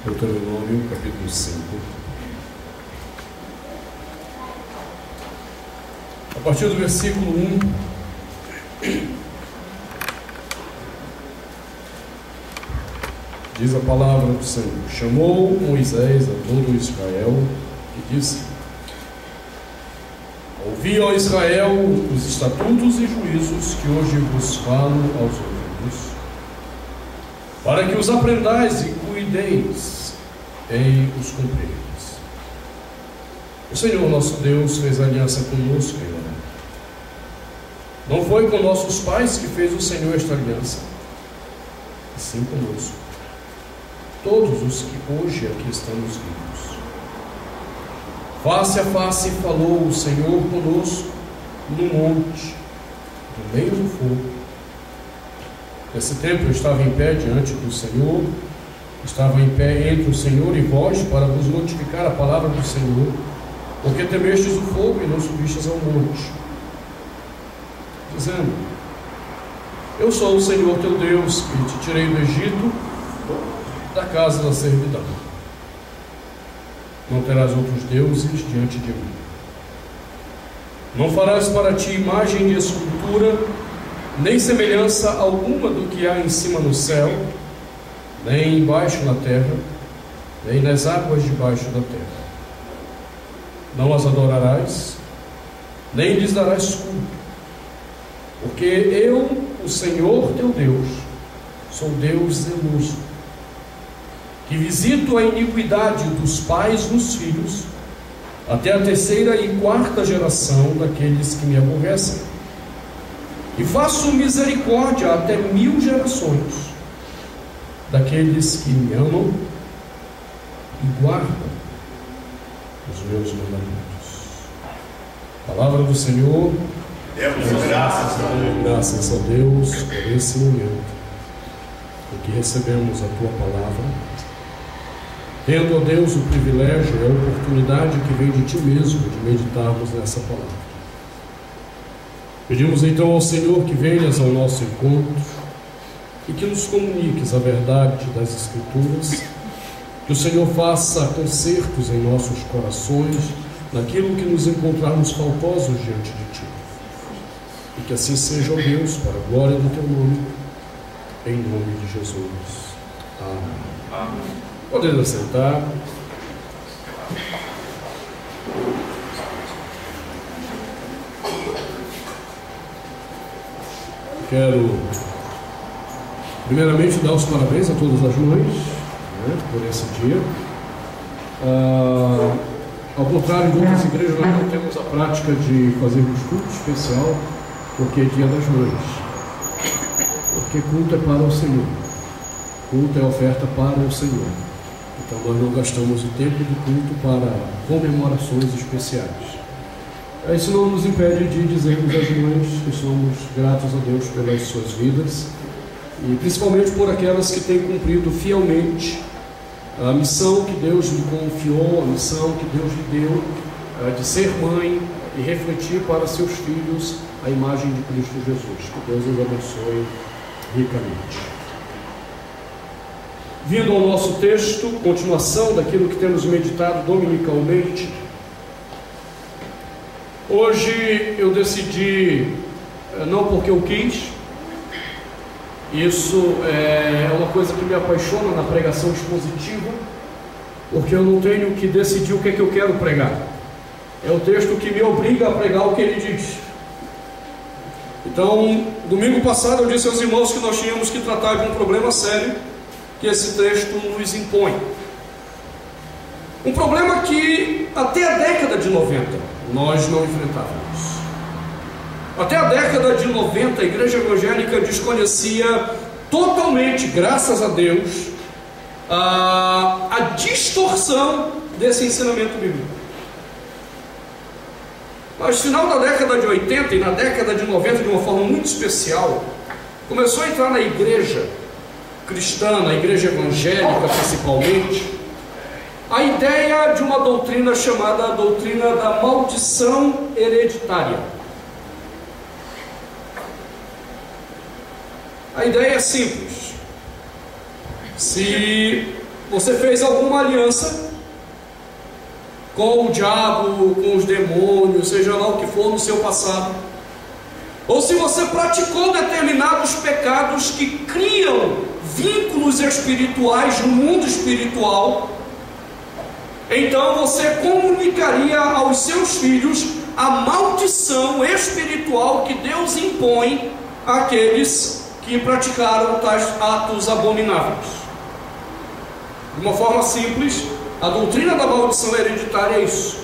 Deuteronômio, capítulo 5. A partir do versículo 1. Diz a palavra do Senhor: chamou Moisés a todo Israel e disse: ouvi, ó Israel, os estatutos e juízos que hoje vos falo aos ouvidos, para que os aprendais e cuideis em os cumprirdes. O Senhor nosso Deus fez aliança conosco em Horeb. Não foi com nossos pais que fez o Senhor esta aliança, e sim conosco, todos os que hoje aqui estamos vivos. Face a face falou o Senhor conosco no monte, no meio do fogo. Nesse tempo eu estava em pé diante do Senhor, estava em pé entre o Senhor e vós, para vos notificar a palavra do Senhor, porque temestes o fogo e não subistes ao monte, dizendo: eu sou o Senhor teu Deus, que te tirei do Egito, da casa da servidão. Não terás outros deuses diante de mim. Não farás para ti imagem de escultura, nem semelhança alguma do que há em cima no céu, nem embaixo na terra, nem nas águas debaixo da terra. Não as adorarás, nem lhes darás culto, porque eu, o Senhor teu Deus, sou Deus zeloso, que visito a iniquidade dos pais nos filhos, até a terceira e quarta geração daqueles que me aborrecem, e faço misericórdia até 1000 gerações daqueles que me amam e guardam os meus mandamentos. Palavra do Senhor. Demos graças a Deus por esse momento em que recebemos a tua palavra, tendo, ó Deus, o privilégio e a oportunidade que vem de ti mesmo de meditarmos nessa palavra. Pedimos então ao Senhor que venhas ao nosso encontro e que nos comuniques a verdade das Escrituras, que o Senhor faça concertos em nossos corações naquilo que nos encontrarmos faltosos diante de ti, e que assim seja, ó Deus, para a glória do teu nome, em nome de Jesus. Amém. Amém. Podemos assentar. Quero primeiramente dar os parabéns a todas as mães, né, por esse dia. Ao contrário de outras igrejas, nós não temos a prática de fazermos culto especial porque é dia das mães, porque culto é para o Senhor, culto é oferta para o Senhor. Então nós não gastamos o tempo do culto para comemorações especiais. Isso não nos impede de dizermos às mães que somos gratos a Deus pelas suas vidas, e principalmente por aquelas que têm cumprido fielmente a missão que Deus lhe confiou, a missão que Deus lhe deu, de ser mãe e refletir para seus filhos a imagem de Cristo Jesus. Que Deus os abençoe ricamente. Vindo ao nosso texto, continuação daquilo que temos meditado dominicalmente, hoje eu decidi, não porque eu quis, isso é uma coisa que me apaixona na pregação expositiva, porque eu não tenho que decidir o que é que eu quero pregar, é o texto que me obriga a pregar o que ele diz. Então, domingo passado eu disse aos irmãos que nós tínhamos que tratar de um problema sério que esse texto nos impõe. Um problema que até a década de 90 nós não enfrentávamos. Até a década de 90 a igreja evangélica desconhecia totalmente, graças a Deus, a distorção desse ensinamento bíblico. Mas no final da década de 80 e na década de 90, de uma forma muito especial, começou a entrar na igreja cristã, na igreja evangélica principalmente, a ideia de uma doutrina chamada a doutrina da maldição hereditária. A ideia é simples: se você fez alguma aliança com o diabo, com os demônios, seja lá o que for no seu passado, ou se você praticou determinados pecados que criam vínculos espirituais no mundo espiritual, então você comunicaria aos seus filhos a maldição espiritual que Deus impõe àqueles que praticaram tais atos abomináveis. De uma forma simples, a doutrina da maldição hereditária é isso: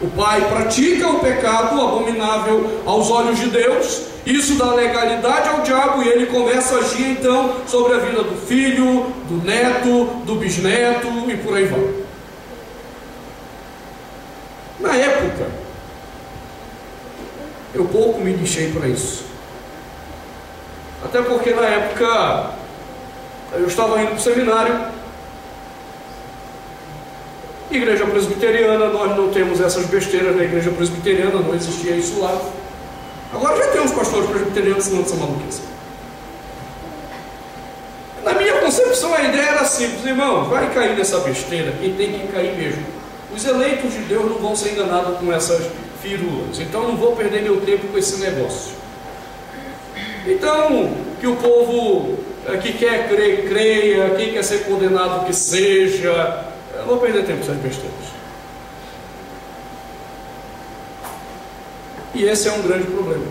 o pai pratica o pecado abominável aos olhos de Deus, isso dá legalidade ao diabo, e ele começa a agir então sobre a vida do filho, do neto, do bisneto e por aí vai. Na época, eu pouco me lixei para isso, até porque na época eu estava indo para o seminário. Igreja presbiteriana, nós não temos essas besteiras na igreja presbiteriana, não existia isso lá. Agora já temos pastores presbiterianos ensinando essa maluquice. Na minha concepção, a ideia era simples: irmão, vai cair nessa besteira quem tem que cair mesmo. Os eleitos de Deus não vão ser enganados com essas firulas, então não vou perder meu tempo com esse negócio. Então, que o povo que quer crer, creia, quem quer ser condenado, que seja. Eu não vou perder tempo com essas besteiras. E esse é um grande problema.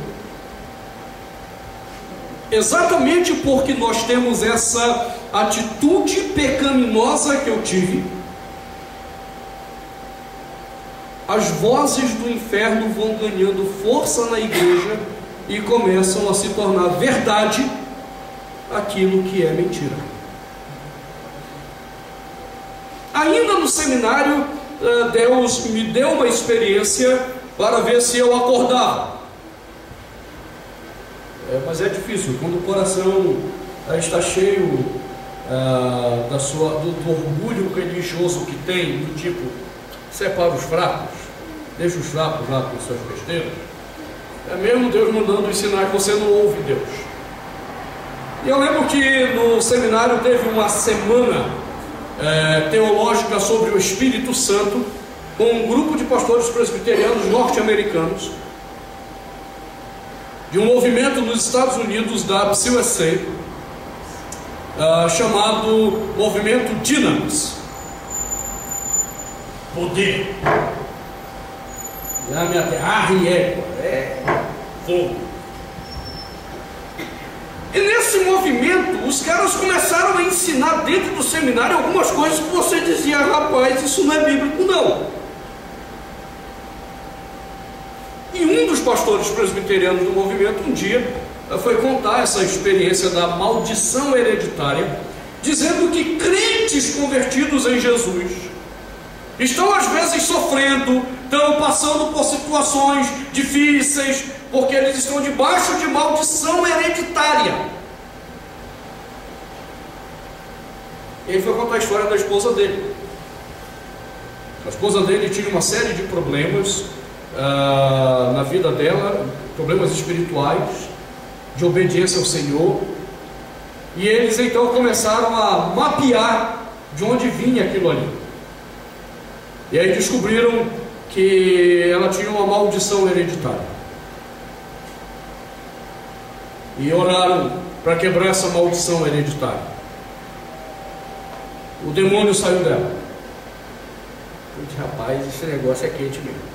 Exatamente porque nós temos essa atitude pecaminosa que eu tive, as vozes do inferno vão ganhando força na igreja e começam a se tornar verdade aquilo que é mentira. Ainda no seminário, Deus me deu uma experiência para ver se eu acordava. Mas é difícil, quando o coração está cheio do orgulho religioso que tem, do tipo, separa os fracos, deixa os fracos lá com suas besteiras. É mesmo Deus mandando ensinar que você não ouve Deus. E eu lembro que no seminário teve uma semana teológica sobre o Espírito Santo, com um grupo de pastores presbiterianos norte-americanos, de um movimento nos Estados Unidos da PCUSA, chamado Movimento Dynamis. Poder. Na minha terra, fogo. E nesse movimento, os caras começaram a ensinar dentro do seminário algumas coisas que você dizia: rapaz, isso não é bíblico não. E um dos pastores presbiterianos do movimento um dia foi contar essa experiência da maldição hereditária, dizendo que crentes convertidos em Jesus estão às vezes sofrendo, estão passando por situações difíceis, porque eles estão debaixo de maldição hereditária. Ele foi contar a história da esposa dele. A esposa dele tinha uma série de problemas na vida dela, problemas espirituais, de obediência ao Senhor, e eles então começaram a mapear de onde vinha aquilo ali. E aí descobriram que ela tinha uma maldição hereditária. E oraram para quebrar essa maldição hereditária. O demônio saiu dela. Eu disse: rapaz, esse negócio é quente mesmo.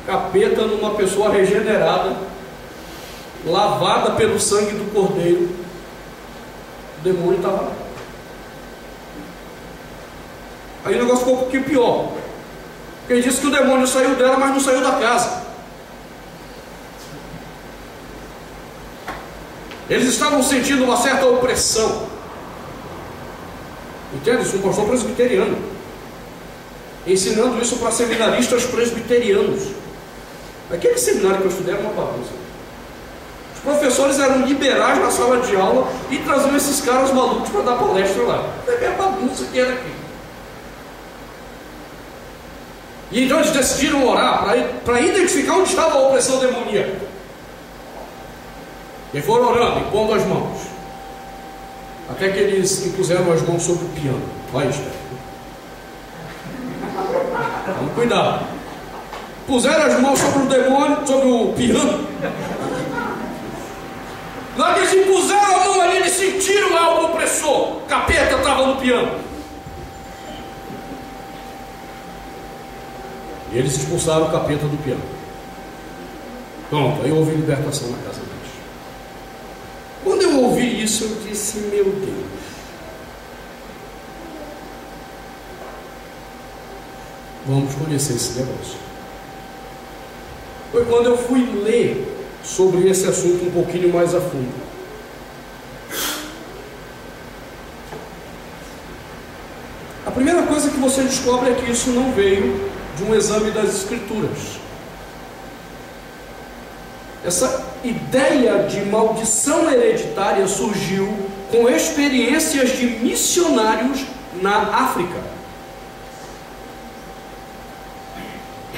Capeta numa pessoa regenerada, lavada pelo sangue do Cordeiro. O demônio estava lá. Aí o negócio ficou um pouquinho pior. Ele disse que o demônio saiu dela, mas não saiu da casa. Eles estavam sentindo uma certa opressão. Entende? Isso é um pastor presbiteriano, ensinando isso para seminaristas presbiterianos. Aquele seminário que eu estudei era uma bagunça. Os professores eram liberais na sala de aula e traziam esses caras malucos para dar palestra lá. É a bagunça que era aqui. E então eles decidiram orar para identificar onde estava a opressão demoníaca. E foram orando, impondo as mãos. Até que eles impuseram as mãos sobre o piano. Vai, Esther. Vamos cuidar. Puseram as mãos sobre o demônio, sobre o piano. Na hora que eles impuseram a mão ali, eles sentiram algo opressor. O capeta estava no piano. E eles expulsaram o capeta do piano. Pronto, aí houve libertação na casa deles. Quando eu ouvi isso, eu disse: meu Deus, vamos conhecer esse negócio. Foi quando eu fui ler sobre esse assunto um pouquinho mais a fundo. A primeira coisa que você descobre é que isso não veio de um exame das Escrituras. Essa ideia de maldição hereditária surgiu com experiências de missionários na África.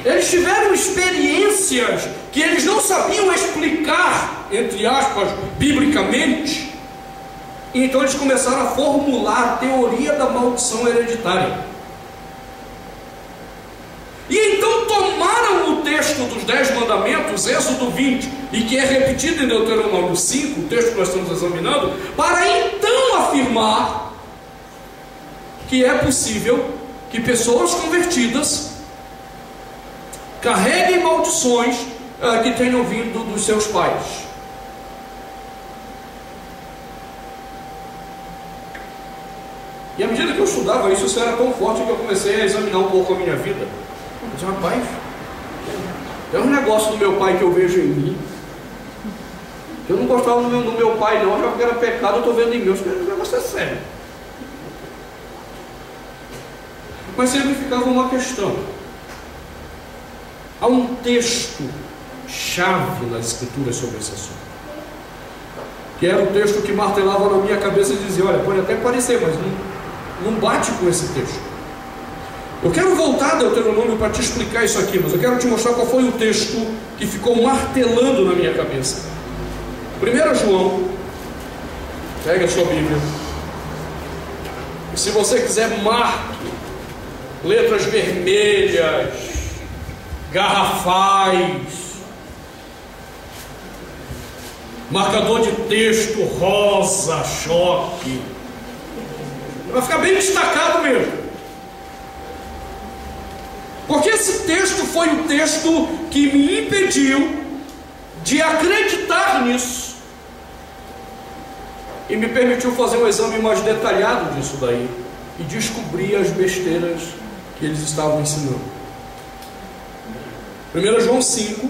Eles tiveram experiências que eles não sabiam explicar, entre aspas, biblicamente. E então eles começaram a formular a teoria da maldição hereditária. E então tomaram o texto dos 10 mandamentos, Êxodo 20, e que é repetido em Deuteronômio 5, o texto que nós estamos examinando, para então afirmar que é possível que pessoas convertidas carreguem maldições que tenham vindo dos seus pais. E à medida que eu estudava isso era tão forte que eu comecei a examinar um pouco a minha vida. Eu disse: rapaz, é um negócio do meu pai que eu vejo em mim. Eu não gostava do meu pai não, já porque era pecado, eu estou vendo em mim. O negócio é sério. Mas sempre ficava uma questão. Há um texto chave nas Escrituras sobre esse assunto, que era o texto que martelava na minha cabeça e dizia: olha, pode até parecer, mas não bate com esse texto. Eu quero voltar a Deuteronômio para te explicar isso aqui, mas eu quero te mostrar qual foi o texto que ficou martelando na minha cabeça. 1 João, pega a sua Bíblia, e se você quiser, marque letras vermelhas, garrafais, marcador de texto rosa, choque, vai ficar bem destacado mesmo. Porque esse texto foi o texto que me impediu de acreditar nisso e me permitiu fazer um exame mais detalhado disso daí e descobrir as besteiras que eles estavam ensinando. 1 João 5,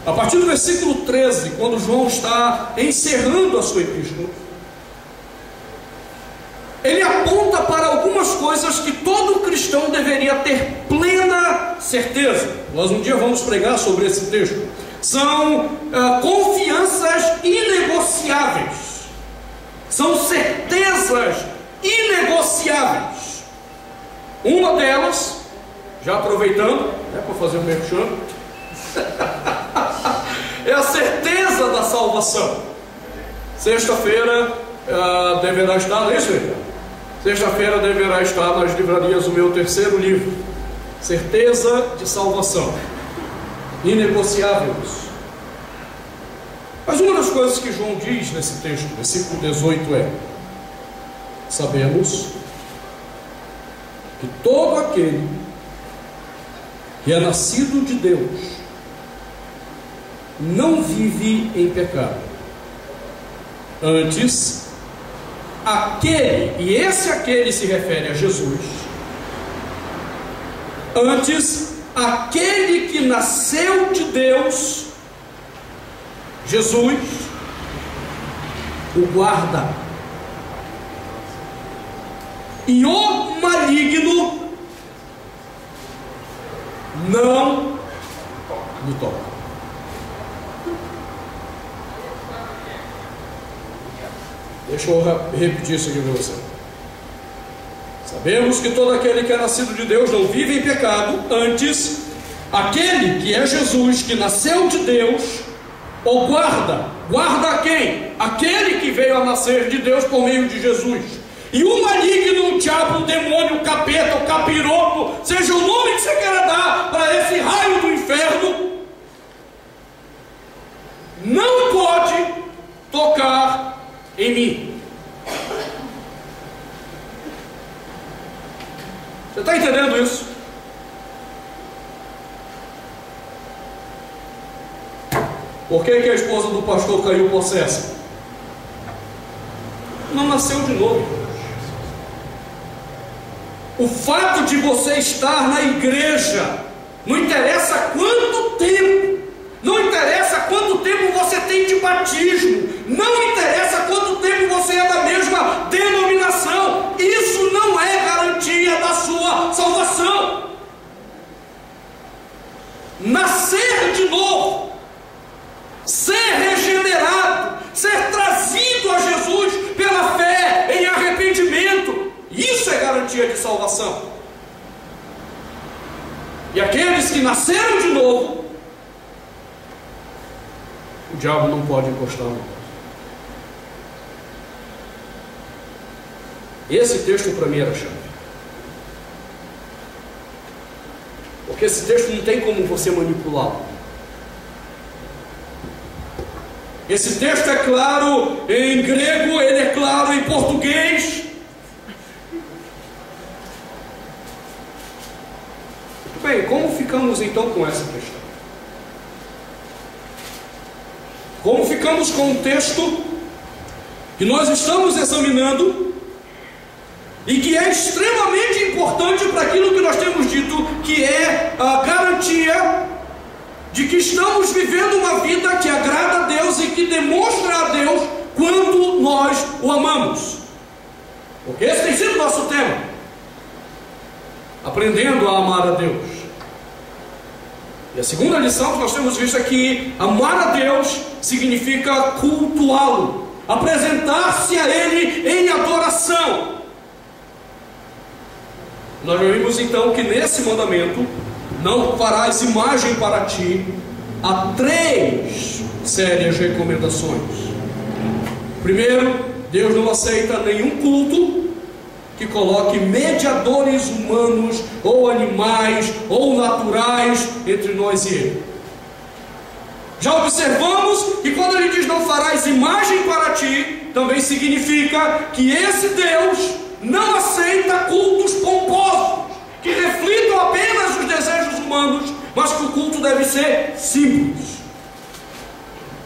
a partir do versículo 13, quando João está encerrando a sua epístola, ele aponta para algumas coisas que todo cristão deveria ter plena certeza. Nós um dia vamos pregar sobre esse texto. São confianças inegociáveis, são certezas inegociáveis. Uma delas, já aproveitando, para fazer um merchan, é a certeza da salvação. Sexta-feira deverá estar, não é isso, Ricardo? Sexta-feira deverá estar nas livrarias o meu terceiro livro, Certeza de Salvação, inegociáveis. Mas uma das coisas que João diz nesse texto, versículo 18, é: sabemos que todo aquele que é nascido de Deus não vive em pecado. Antes, aquele, e esse aquele se refere a Jesus, antes, aquele que nasceu de Deus, Jesus, o guarda, e o maligno não lhe toca. Deixa eu repetir isso aqui para você. Sabemos que todo aquele que é nascido de Deus não vive em pecado. Antes, aquele que é Jesus, que nasceu de Deus, ou guarda. Guarda a quem? Aquele que veio a nascer de Deus por meio de Jesus. E o maligno, o diabo, o demônio, o capeta, o capiroto, seja o nome que você queira dar para esse raio do inferno, não pode tocar em mim. Você está entendendo isso? Por que a esposa do pastor caiu possessa? Não nasceu de novo. O fato de você estar na igreja, não interessa quanto tempo, não interessa quanto tempo você tem de batismo, não interessa quanto tempo você é da mesma denominação, isso não é garantia da sua salvação. Nascer de novo, ser regenerado, ser trazido a Jesus pela fé em arrependimento, isso é garantia de salvação. E aqueles que nasceram de novo, o diabo não pode encostar no. Esse texto para mim era chave. Porque esse texto não tem como você manipulá-lo. Esse texto é claro em grego, ele é claro em português. Muito bem, como ficamos então com essa questão? Como ficamos com o texto que nós estamos examinando e que é extremamente importante para aquilo que nós temos dito, que é a garantia de que estamos vivendo uma vida que agrada a Deus e que demonstra a Deus quando nós o amamos? Porque esse tem sido o nosso tema, aprendendo a amar a Deus. E a segunda lição que nós temos visto é que amar a Deus significa cultuá-lo, apresentar-se a Ele em adoração. Nós vimos então que nesse mandamento, não farás imagem para ti, há 3 sérias recomendações. Primeiro, Deus não aceita nenhum culto que coloque mediadores humanos, ou animais, ou naturais entre nós e Ele. Já observamos que quando Ele diz não farás imagem para ti, também significa que esse Deus não aceita cultos pomposos, que reflitam apenas os desejos humanos, mas que o culto deve ser simples.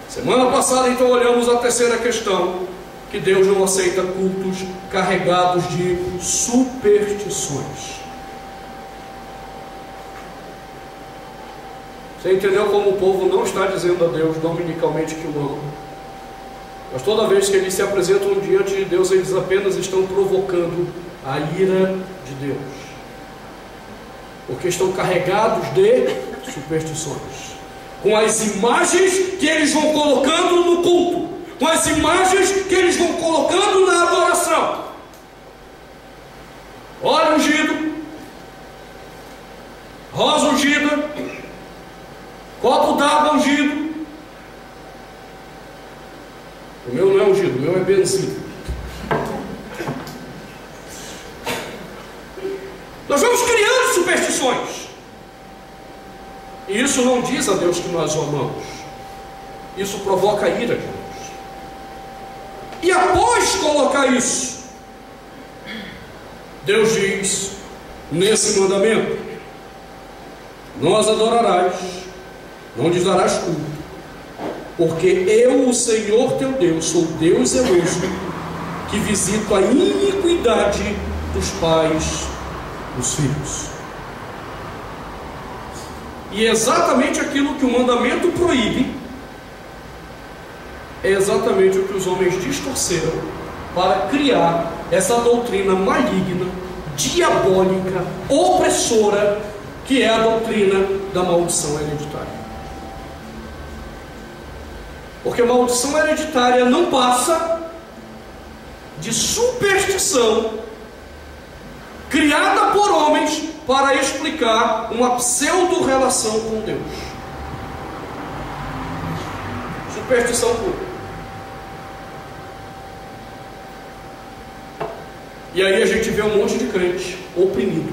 Semana passada então olhamos a terceira questão, que Deus não aceita cultos carregados de superstições. Você entendeu como o povo não está dizendo a Deus dominicalmente que o ama? Mas toda vez que eles se apresentam diante de Deus, eles apenas estão provocando a ira de Deus, porque estão carregados de superstições, com as imagens que eles vão colocando no culto, com as imagens que eles vão colocando na adoração. Óleo ungido, rosa ungida, copo d'água ungido. O meu não é ungido, o meu é benzido. Nós vamos criando superstições, e isso não diz a Deus que nós o amamos. Isso provoca a ira de Deus. E após colocar isso, Deus diz nesse mandamento: não as adorarás, não lhes darás culto, porque eu, o Senhor teu Deus, sou Deus zeloso, que visito a iniquidade dos pais dos filhos. E exatamente aquilo que o mandamento proíbe é exatamente o que os homens distorceram para criar essa doutrina maligna, diabólica, opressora, que é a doutrina da maldição hereditária. Porque maldição hereditária não passa de superstição criada por homens para explicar uma pseudo-relação com Deus. Superstição pura. E aí a gente vê um monte de crente oprimido.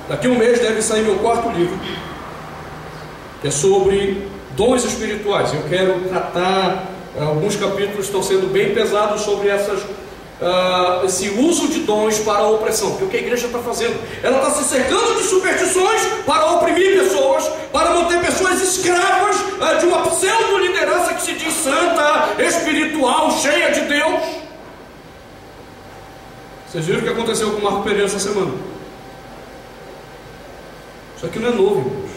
Daqui a um mês deve sair meu quarto livro, que é sobre dons espirituais. Eu quero tratar, alguns capítulos estão sendo bem pesados sobre esse uso de dons para a opressão. Porque o que a igreja está fazendo? Ela está se cercando de superstições para oprimir pessoas, para manter pessoas escravas de uma pseudo-liderança que se diz santa, espiritual, cheia de Deus. Vocês viram o que aconteceu com o Marco Pereira essa semana? Isso aqui não é novo, irmãos.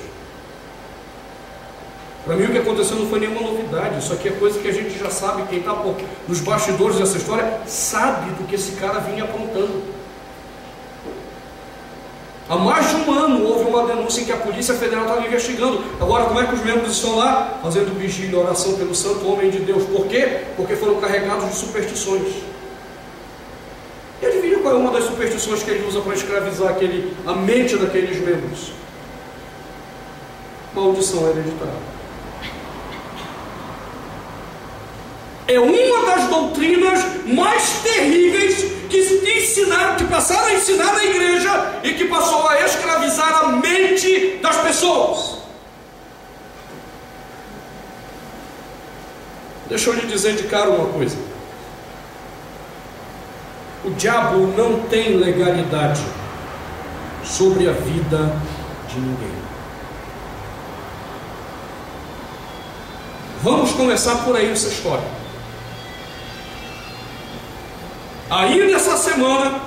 Para mim o que aconteceu não foi nenhuma novidade. Isso aqui é coisa que a gente já sabe. Quem está nos bastidores dessa história sabe do que esse cara vinha aprontando. Há mais de um ano houve uma denúncia em que a Polícia Federal estava investigando. Agora, como é que os membros estão lá? Fazendo vigília e oração pelo santo homem de Deus. Por quê? Porque foram carregados de superstições. E adivinha qual é uma das superstições que ele usa para escravizar a mente daqueles membros? Maldição hereditária. É uma das doutrinas mais terríveis que passaram a ensinar na igreja e que passou a escravizar a mente das pessoas. Deixa eu lhe dizer de cara uma coisa. O diabo não tem legalidade sobre a vida de ninguém. Vamos começar por aí essa história. Ainda essa semana,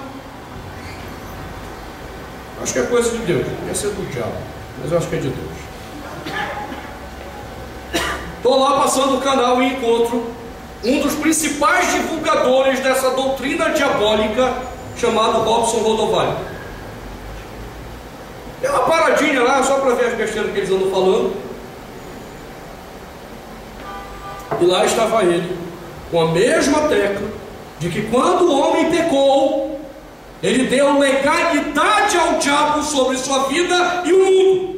acho que é coisa de Deus, ia ser do diabo, mas eu acho que é de Deus. Estou lá passando o canal e encontro um dos principais divulgadores dessa doutrina diabólica, chamado Robson Rodovalho. Deu uma paradinha lá, só para ver as besteiras que eles andam falando. E lá estava ele, com a mesma tecla, de que quando o homem pecou, ele deu legalidade ao diabo sobre sua vida e o mundo.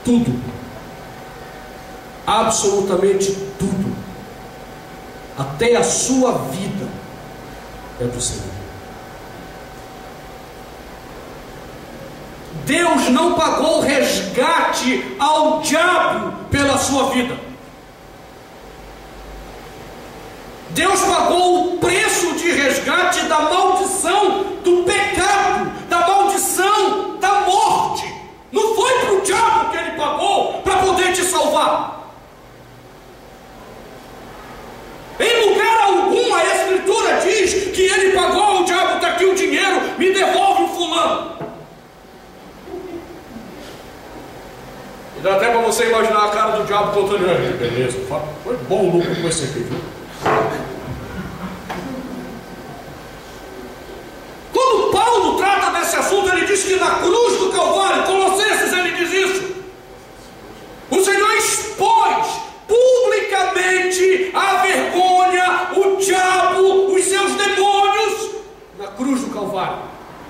Tudo, absolutamente tudo, até a sua vida é do Senhor. Deus não pagou resgate ao diabo pela sua vida. Deus pagou o preço de resgate da maldição do pecado, da maldição da morte. Não foi para o diabo que ele pagou para poder te salvar. Em lugar algum a Escritura diz que ele pagou ao diabo: está aqui o dinheiro, me devolve o fulano. E dá até para você imaginar a cara do diabo contando: beleza, foi bom o lucro com esse aqui, viu? Quando Paulo trata desse assunto, ele diz que na cruz do Calvário, Colossenses, ele diz isso: o Senhor expôs publicamente a vergonha, o diabo, os seus demônios na cruz do Calvário.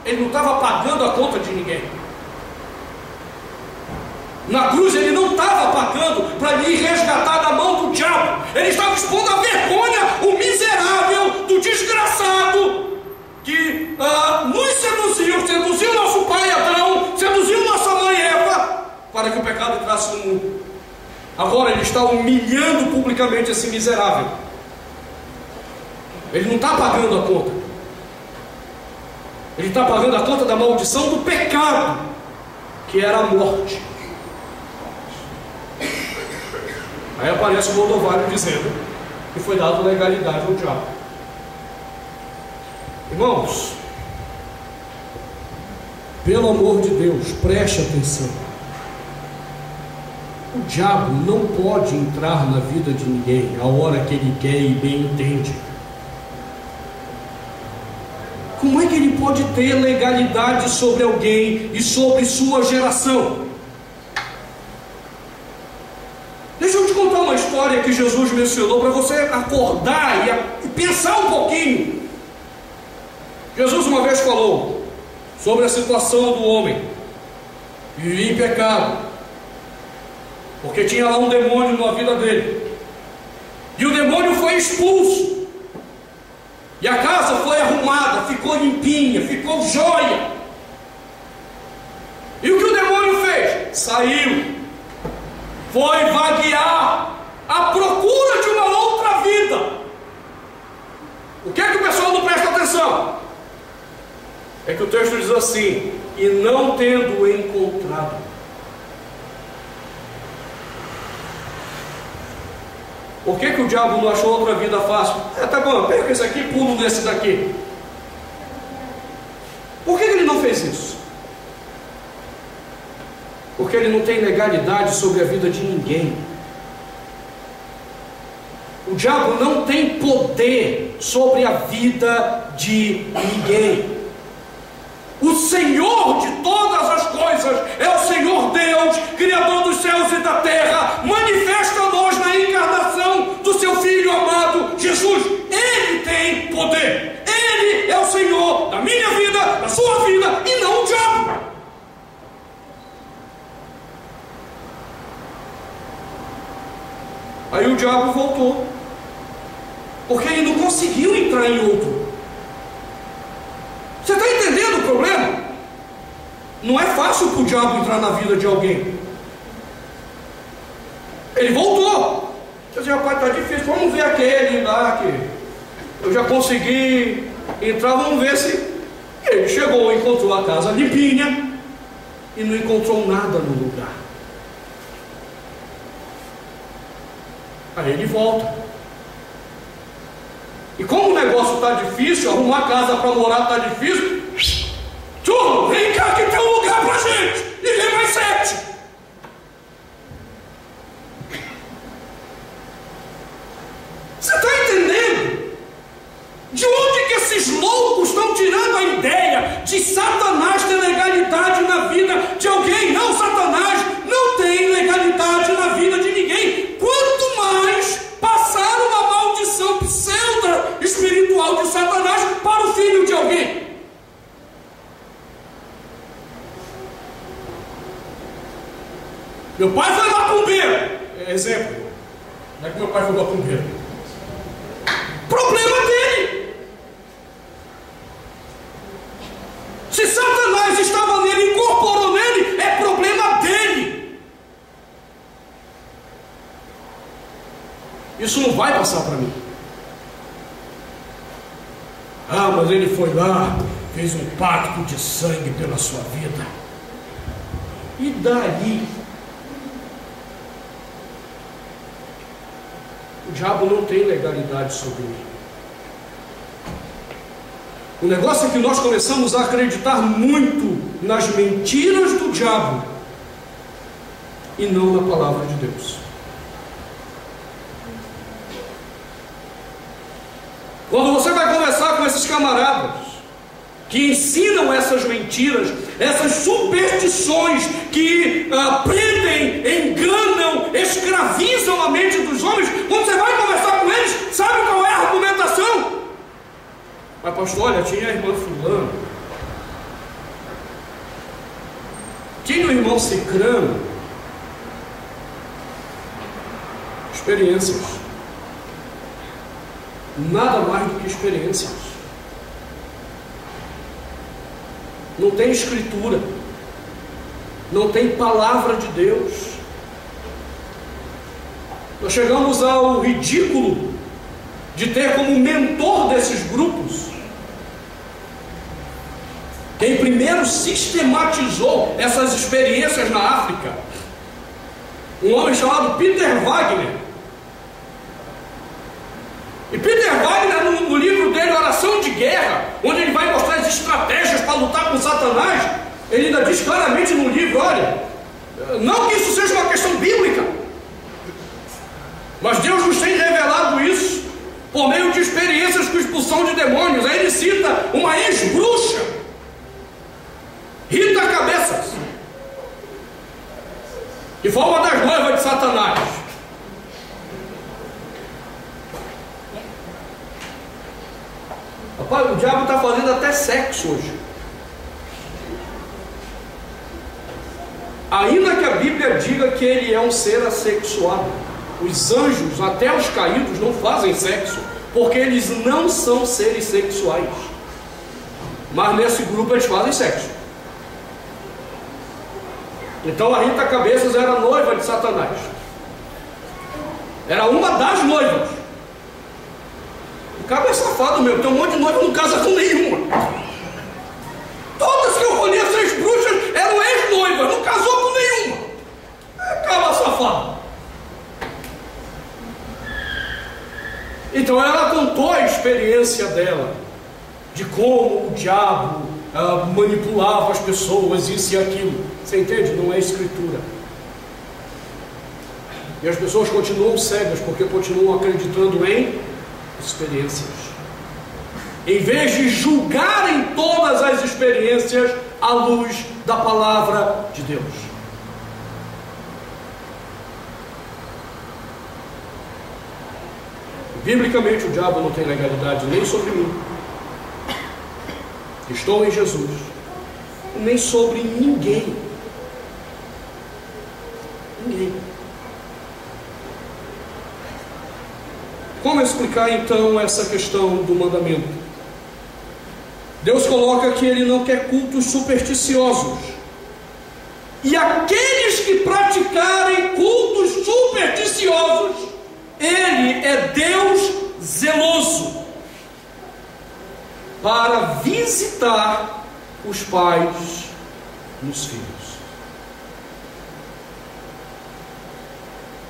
Ele não estava pagando a conta de ninguém. Na cruz ele não estava pagando para lhe resgatar da mão do diabo. Ele estava expondo a vergonha, o miserável, do desgraçado que nos seduziu nosso pai Adão, seduziu nossa mãe Eva, para que o pecado entrasse no mundo. Agora ele está humilhando publicamente esse miserável. Ele não está pagando a conta. Ele está pagando a conta da maldição do pecado, que era a morte. Aí aparece o Rodovalho dizendo que foi dado legalidade ao diabo. Irmãos, pelo amor de Deus, preste atenção. O diabo não pode entrar na vida de ninguém a hora que ele quer e bem entende. Como é que ele pode ter legalidade sobre alguém e sobre sua geração? Deixa eu te contar uma história que Jesus mencionou para você acordar e pensar um pouquinho. Jesus uma vez falou sobre a situação do homem que vivia em pecado, porque tinha lá um demônio na vida dele, e o demônio foi expulso, e a casa foi arrumada, ficou limpinha, ficou jóia. E o que o demônio fez? Saiu, foi vaguear à procura de uma outra vida. O que é que o pessoal não presta atenção? É que o texto diz assim: e não tendo encontrado. Por que o diabo não achou outra vida fácil? Tá bom, pega esse aqui e pulo nesse daqui. Por que ele não fez isso? Porque ele não tem legalidade sobre a vida de ninguém. O diabo não tem poder sobre a vida de ninguém. O Senhor de todas as coisas é o Senhor Deus, Criador dos céus e da terra, manifesta a nós na encarnação do seu Filho amado Jesus. Ele tem poder. Ele é o Senhor da minha vida, da sua vida, e não o diabo. Aí o diabo voltou, porque ele não conseguiu entrar em outro. Você está entendendo o problema? Não é fácil para o diabo entrar na vida de alguém. Ele voltou. Você disse: rapaz, está difícil, vamos ver aquele lá que eu já consegui entrar, vamos ver se... Ele chegou, encontrou a casa limpinha e não encontrou nada no lugar. Aí ele volta. E como o negócio está difícil, arrumar casa para morar está difícil, turma, vem cá que tem um lugar para gente, e vem mais 7. Você está entendendo? De onde que esses loucos estão tirando a ideia de Satanás ter legalidade na vida de alguém? Não, Satanás não tem legalidade na vida de ninguém. Quanto mais passar uma maldição pseudo-espiritual de Satanás para o filho de alguém. Meu pai foi macumbeiro. Exemplo. Não é que meu pai foi macumbeiro. Problema dele. Se Satanás estava nele, incorporou nele, é problema dele. Isso não vai passar para mim. Ah, mas ele foi lá, fez um pacto de sangue pela sua vida. E daí? O diabo não tem legalidade sobre mim. O negócio é que nós começamos a acreditar muito nas mentiras do diabo e não na palavra de Deus. Quando você vai conversar com esses camaradas que ensinam essas mentiras, essas superstições que prendem, enganam, escravizam a mente dos homens, quando você vai conversar com eles, sabe qual é a argumentação? Mas pastor, olha, tinha a irmã fulano, tinha o irmão cicrano. Experiências. Nada mais do que experiências. Não tem escritura, não tem palavra de Deus. Nós chegamos ao ridículo de ter como mentor desses grupos quem primeiro sistematizou essas experiências na África, um homem chamado Peter Wagner. E Peter Wagner, no livro dele, Oração de Guerra, onde ele vai mostrar as estratégias para lutar com Satanás, ele ainda diz claramente no livro: olha, não que isso seja uma questão bíblica, mas Deus nos tem revelado isso por meio de experiências com expulsão de demônios. Aí ele cita uma ex-bruxa, Rita Cabeças, que foi uma das noivas de Satanás. Rapaz, o diabo está fazendo até sexo hoje. Ainda que a Bíblia diga que ele é um ser assexuado, os anjos, até os caídos, não fazem sexo, porque eles não são seres sexuais. Mas nesse grupo eles fazem sexo. Então a Rita Cabeças era noiva de Satanás. Era uma das noivas. O cara é safado mesmo, tem um monte de noiva, não casa com nenhuma. Todas que eu conheço, as bruxas, eram ex-noivas, não casou com nenhuma. É cara safado. Então ela contou a experiência dela, de como o diabo manipulava as pessoas, isso e aquilo. Você entende? Não é escritura. E as pessoas continuam cegas, porque continuam acreditando em experiências, em vez de julgarem todas as experiências à luz da palavra de Deus. Biblicamente, o diabo não tem legalidade nem sobre mim, que estou em Jesus, nem sobre ninguém. Ninguém. Como explicar então essa questão do mandamento? Deus coloca que Ele não quer cultos supersticiosos. E aqueles que praticarem cultos supersticiosos, Ele é Deus zeloso para visitar os pais nos filhos.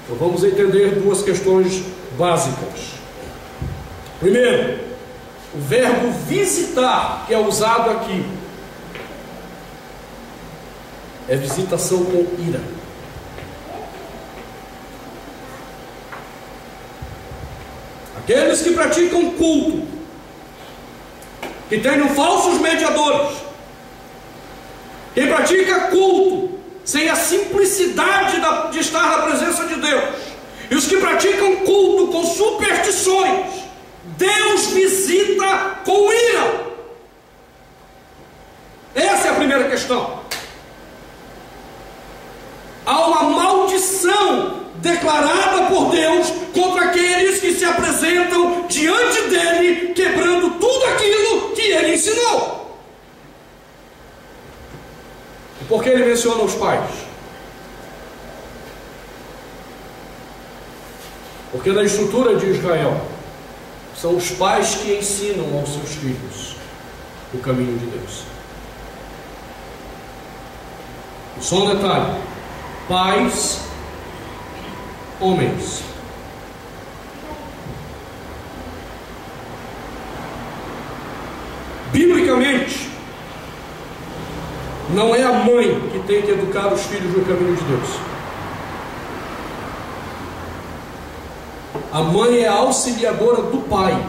Então vamos entender duas questões básicas. Primeiro, o verbo visitar, que é usado aqui, é visitação com ira. Aqueles que praticam culto, que tenham falsos mediadores, quem pratica culto sem a simplicidade de estar na presença de Deus, e os que praticam culto com superstições, Deus visita com ira. Essa é a primeira questão. Há uma maldição declarada por Deus contra aqueles que se apresentam diante dele, quebrando tudo aquilo que ele ensinou. E por que ele menciona os pais? Porque na estrutura de Israel, são os pais que ensinam aos seus filhos o caminho de Deus. E só um detalhe: pais, homens. Biblicamente, não é a mãe que tem que educar os filhos no caminho de Deus. A mãe é a auxiliadora do pai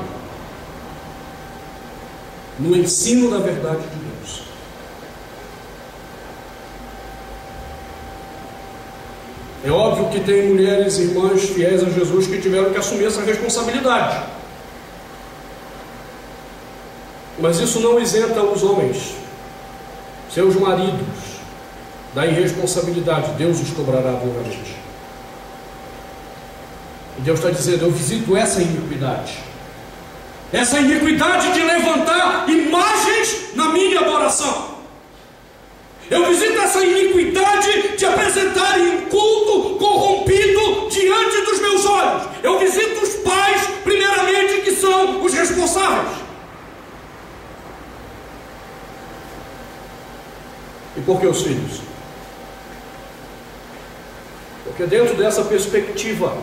no ensino da verdade de Deus. É óbvio que tem mulheres e irmãs fiéis a Jesus que tiveram que assumir essa responsabilidade. Mas isso não isenta os homens, seus maridos, da irresponsabilidade. Deus os cobrará duramente. E Deus está dizendo: eu visito essa iniquidade. Essa iniquidade de levantar imagens na minha adoração. Eu visito essa iniquidade de apresentarem um culto corrompido diante dos meus olhos. Eu visito os pais, primeiramente, que são os responsáveis. E por que os filhos? Porque dentro dessa perspectiva,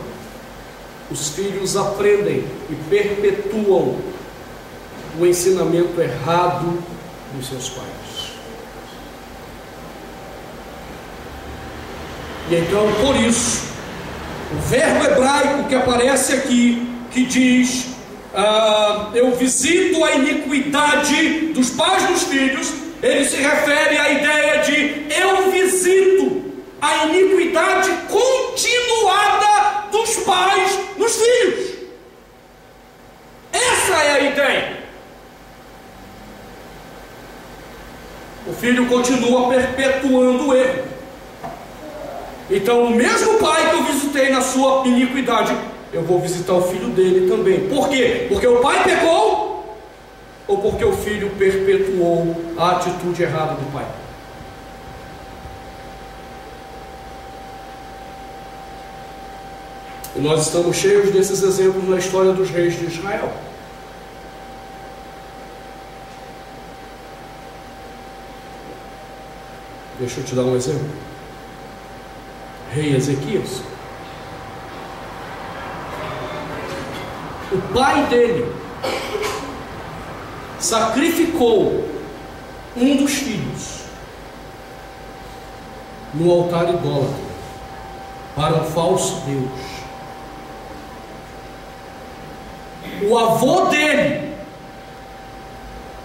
os filhos aprendem e perpetuam o ensinamento errado dos seus pais. E então, por isso, o verbo hebraico que aparece aqui, que diz: eu visito a iniquidade dos pais nos filhos, ele se refere à ideia de eu visito a iniquidade continuada dos pais nos filhos. Essa é a ideia. o filho continua perpetuando o erro. Então, o mesmo pai que eu visitei na sua iniquidade, eu vou visitar o filho dele também. Por quê? Porque o pai pecou ou porque o filho perpetuou a atitude errada do pai? E nós estamos cheios desses exemplos na história dos reis de Israel. Deixa eu te dar um exemplo. Rei Ezequias. O pai dele sacrificou um dos filhos no altar idólatra para um falso Deus. O avô dele,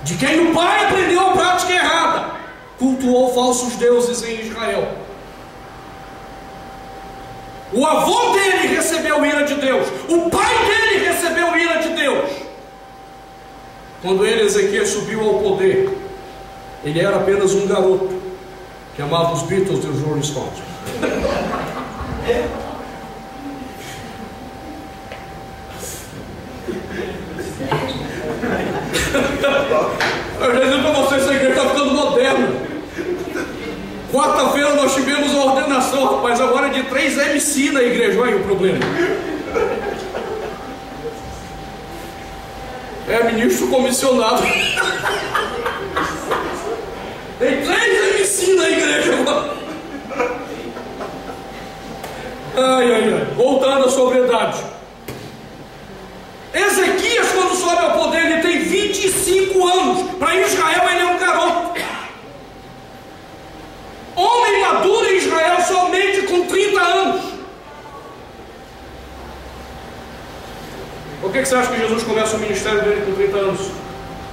de quem o pai aprendeu a prática errada, cultuou falsos deuses em Israel. O avô dele recebeu ira de Deus. O pai dele recebeu ira de Deus. Quando ele, Ezequias, subiu ao poder, ele era apenas um garoto que amava os Beatles e os Rolling Stones. Eu já digo para vocês, essa igreja está ficando moderna. Quarta-feira nós tivemos uma ordenação, rapaz, agora é de 3 MC na igreja. Olha aí o problema. É ministro comissionado. Tem 3 MC na igreja agora. Ai. Voltando à sobriedade. Ezequias, quando sobe ao poder, ele tem 25 anos. Para Israel, ele é um garoto. Homem maduro em Israel somente com 30 anos. Por que você acha que Jesus começa o ministério dele com 30 anos?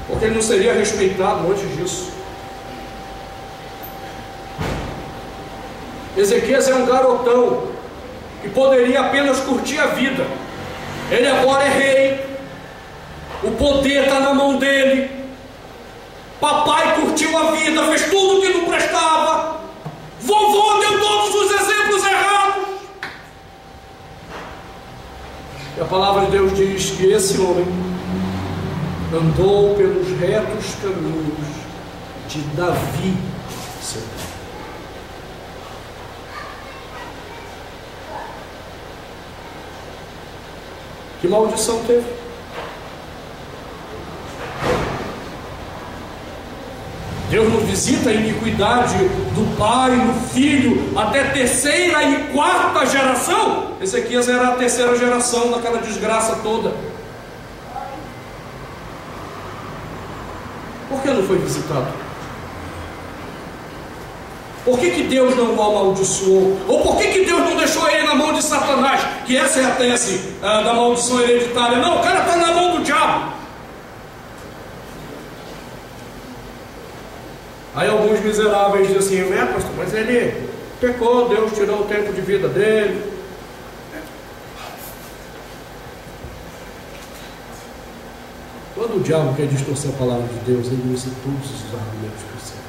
Porque ele não seria respeitado antes disso. Ezequias é um garotão que poderia apenas curtir a vida. Ele agora é rei, o poder está na mão dele. Papai curtiu a vida, fez tudo o que não prestava. Vovô deu todos os exemplos errados. E a palavra de Deus diz que esse homem andou pelos retos caminhos de Davi, seu pai. Que maldição teve? Deus não visita a iniquidade do pai, do filho, até 3ª e 4ª geração? Ezequias era a 3ª geração daquela desgraça toda. Por que não foi visitado? Por que Deus não o amaldiçoou? Ou por que Deus não deixou ele na mão de Satanás? Que essa é a tese da maldição hereditária. Não, o cara está na mão do diabo. Aí alguns miseráveis dizem assim, pastor, mas ele pecou, Deus tirou o tempo de vida dele. Quando o diabo quer distorcer a palavra de Deus, ele usa todos os argumentos possíveis.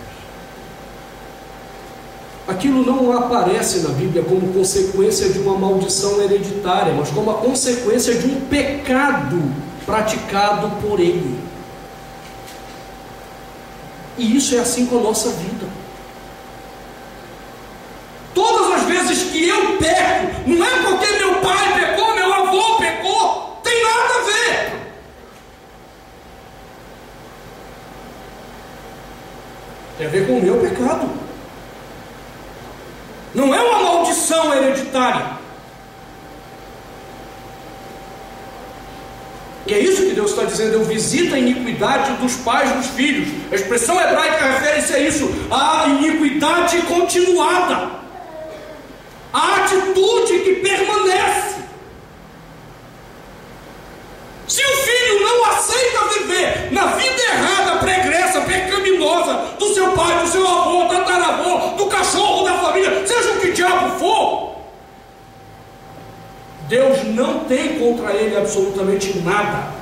Aquilo não aparece na Bíblia como consequência de uma maldição hereditária, mas como a consequência de um pecado praticado por ele. E isso é assim com a nossa vida. Todas as vezes que eu peco, não é porque meu pai pecou, meu avô pecou, tem nada a ver. Tem a ver com o meu pecado. Não é uma maldição hereditária. E é isso que Deus está dizendo, eu visito a iniquidade dos pais dos filhos. A expressão hebraica refere-se a isso, a iniquidade continuada, a atitude que permanece. Se o filho não aceita viver na vida errada, pregressa, pecaminosa do seu pai, do seu avô, tataravô, do cachorro da família, seja o que diabo for, Deus não tem contra ele absolutamente nada.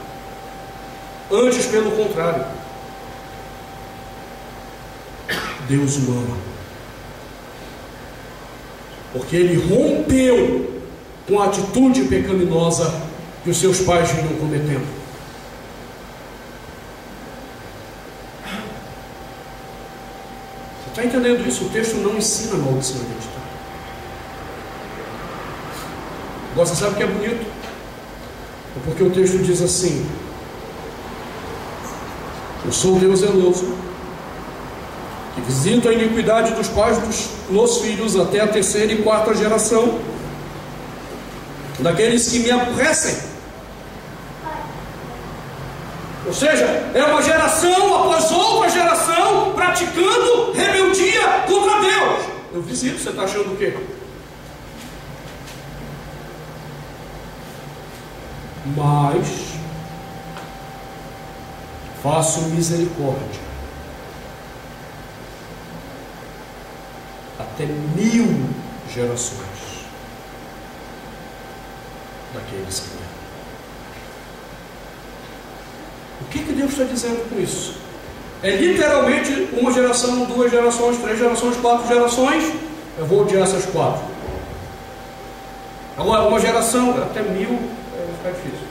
Antes, pelo contrário. Deus o ama, porque ele rompeu com a atitude pecaminosa que os seus pais vinham cometendo. Você está entendendo isso? O texto não ensina a maldição hereditária. Agora você sabe o que é bonito? É porque o texto diz assim: eu sou o Deus zeloso, que visita a iniquidade dos pais nos filhos até a terceira e quarta geração daqueles que me aborrecem. Ou seja, é uma geração após outra geração praticando rebeldia contra Deus. Eu visito, você está achando o quê? Mas faço misericórdia até 1000 gerações daqueles que me amam. O que Deus está dizendo com isso? É literalmente uma geração, 2 gerações, 3 gerações, 4 gerações. Eu vou odiar essas 4. Agora, uma geração, até 1000, vai ficar difícil.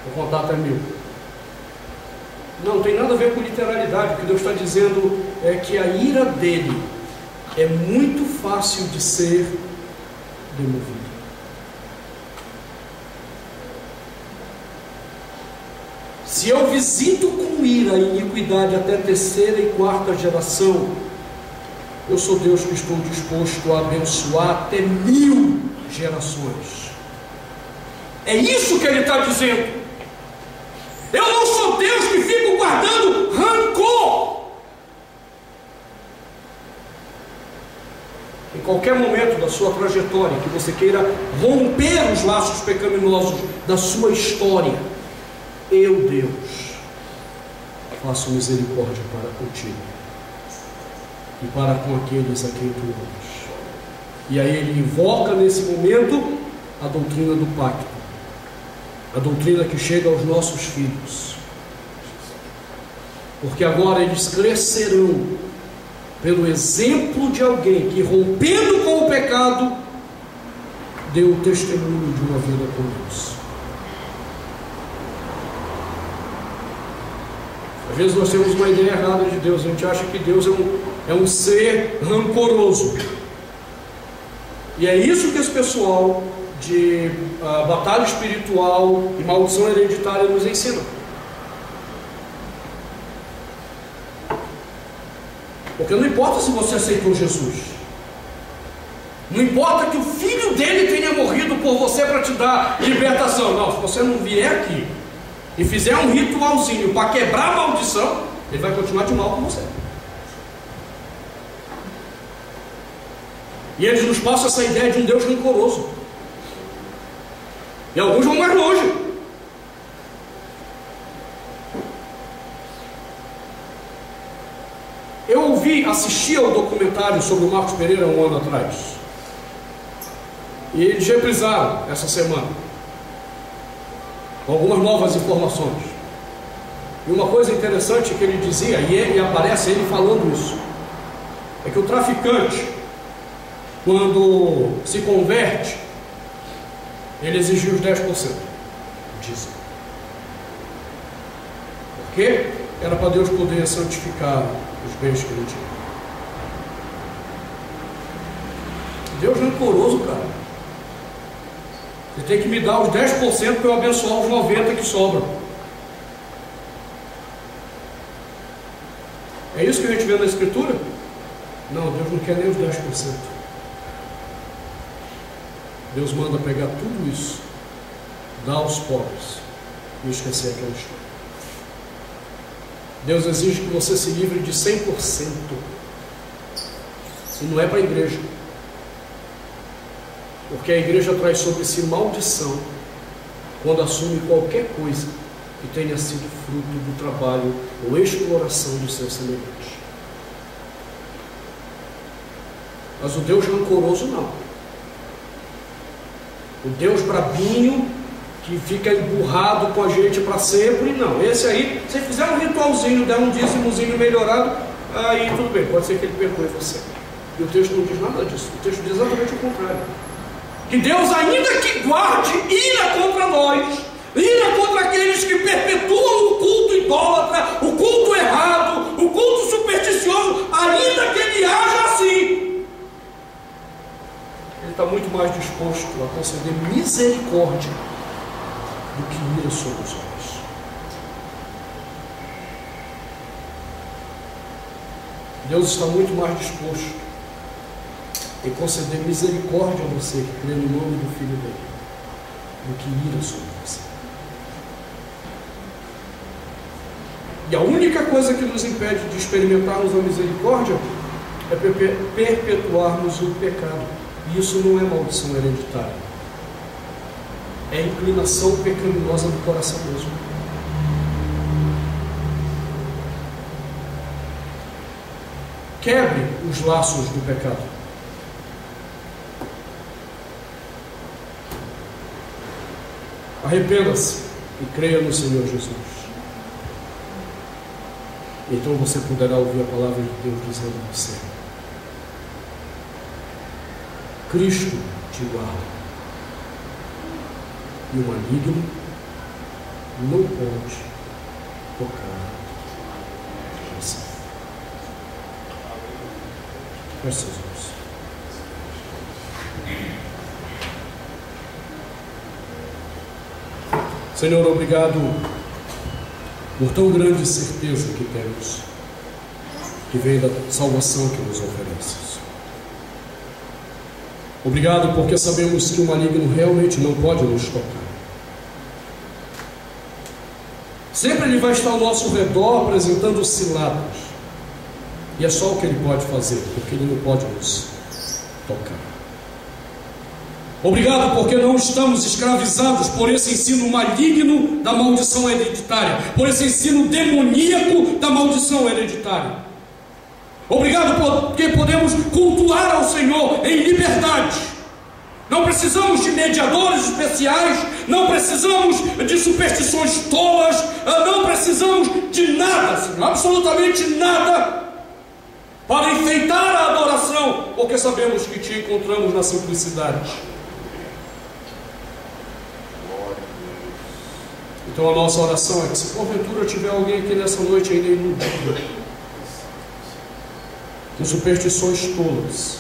Vou contar até 1000. Não tem nada a ver com literalidade. O que Deus está dizendo é que a ira dele é muito fácil de ser demovida. Se eu visito com ira a iniquidade até a terceira e quarta geração, eu sou Deus que estou disposto a abençoar até 1000 gerações. É isso que ele está dizendo. Eu não sou Deus que fico guardando rancor. Em qualquer momento da sua trajetória que você queira romper os laços pecaminosos da sua história, eu, Deus, faço misericórdia para contigo e para com aqueles a quem tu amas. E aí ele invoca nesse momento a doutrina do pacto, a doutrina que chega aos nossos filhos, porque agora eles crescerão pelo exemplo de alguém que, rompendo com o pecado, deu o testemunho de uma vida com Deus. Às vezes nós temos uma ideia errada de Deus. A gente acha que Deus é um ser rancoroso. E é isso que esse pessoal de batalha espiritual e maldição hereditária nos ensina. Porque não importa se você aceitou Jesus, não importa que o filho dele tenha morrido por você para te dar libertação. Não, se você não vier aqui e fizer um ritualzinho para quebrar a maldição, ele vai continuar de mal com você. E eles nos passam essa ideia de um Deus rancoroso. E alguns vão mais longe. Eu assisti ao documentário sobre o Marcos Pereira 1 ano atrás. E eles reprisaram essa semana com algumas novas informações. E uma coisa interessante que ele dizia, e aparece ele falando isso, é que o traficante, quando se converte, ele exigiu os 10%. Dizem. Por quê? Era para Deus poder santificar os bens que ele tinha. Deus é rancoroso, cara. Você tem que me dar os 10% para eu abençoar os 90% que sobram. É isso que a gente vê na Escritura? Não, Deus não quer nem os 10%. Deus manda pegar tudo isso, dar aos pobres e esquecer aquela história. Deus exige que você se livre de 100%. E não é para a igreja. Porque a igreja traz sobre si maldição quando assume qualquer coisa que tenha sido fruto do trabalho ou exploração do seu semelhante. Mas o Deus rancoroso não. O Deus brabinho que fica emburrado com a gente para sempre, não. Esse aí, se fizer um ritualzinho, der um dízimozinho melhorado, aí tudo bem, pode ser que ele perdoe você. E o texto não diz nada disso. O texto diz exatamente o contrário. Que Deus, ainda que guarde ira contra nós, ira contra aqueles que perpetuam o culto idólatra, o culto errado, o culto supersticioso, ainda que ele haja assim, ele está muito mais disposto a conceder misericórdia do que ira sobre os homens. Deus está muito mais disposto em conceder misericórdia a você que crê no nome do Filho dele do que ira sobre você. E a única coisa que nos impede de experimentarmos a misericórdia é perpetuarmos o pecado. E isso não é maldição hereditária, é inclinação pecaminosa do coração mesmo. Quebre os laços do pecado. Arrependa-se e creia no Senhor Jesus. Então você poderá ouvir a palavra de Deus dizendo a você: Cristo te guarda, e o maligno não pode tocar você. Feche seus olhos. Senhor, obrigado por tão grande certeza que temos, que vem da salvação que nos ofereces. Obrigado porque sabemos que o maligno realmente não pode nos tocar. Sempre ele vai estar ao nosso redor apresentando ciladas, e é só o que ele pode fazer, porque ele não pode nos tocar. Obrigado porque não estamos escravizados por esse ensino maligno da maldição hereditária, por esse ensino demoníaco da maldição hereditária. Obrigado porque podemos cultuar ao Senhor em liberdade. Não precisamos de mediadores especiais, não precisamos de superstições tolas, não precisamos de nada, Senhor, absolutamente nada, para enfeitar a adoração, porque sabemos que te encontramos na simplicidade. Então a nossa oração é que, se porventura tiver alguém aqui nessa noite ainda iludido com superstições tolas,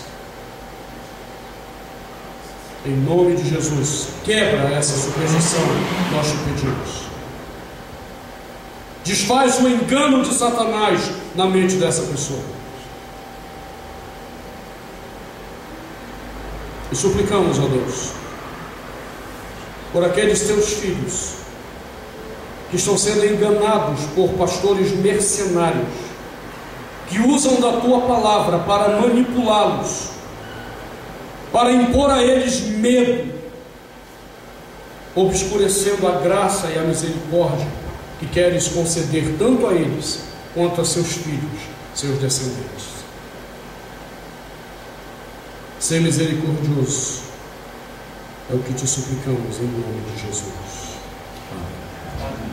em nome de Jesus, quebra essa superstição, nós te pedimos. Desfaz o engano de Satanás na mente dessa pessoa. E suplicamos, ó Deus, por aqueles teus filhos que estão sendo enganados por pastores mercenários, que usam da tua palavra para manipulá-los, para impor a eles medo, obscurecendo a graça e a misericórdia que queres conceder tanto a eles quanto a seus filhos, seus descendentes. Ser misericordioso é o que te suplicamos em nome de Jesus. Amém.